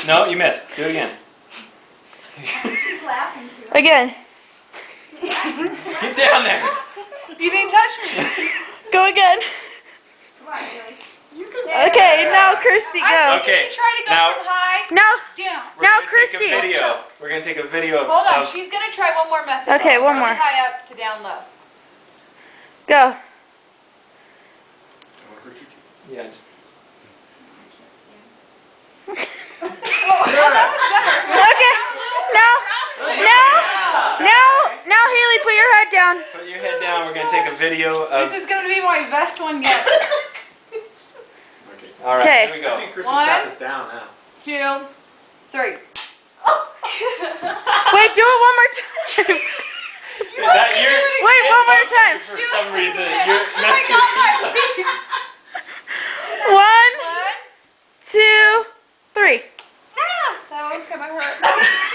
No, you missed. Do it again. She's laughing too. Again. Get down there. You didn't touch me. Go again. Come on, Haley. You can. Okay, now Kirsty, I go. think you should try to go now- from high Now, down. We're Now, gonna take a Christy. video. We're gonna take a video of. Hold on, of- she's gonna try one more method. Okay, one From more. High up to down low. go. Yeah, just. Okay. Now, Haley, put your head down. Put your head down. We're gonna take a video of. This is gonna be my best one yet. All right, Okay. here we go. Chrissy's One. got us down now. 2, 3. Wait, do it one more time. Wait, one more time. For some reason, you're I messing. got my teeth. 1, 2, 3. That one's gonna hurt.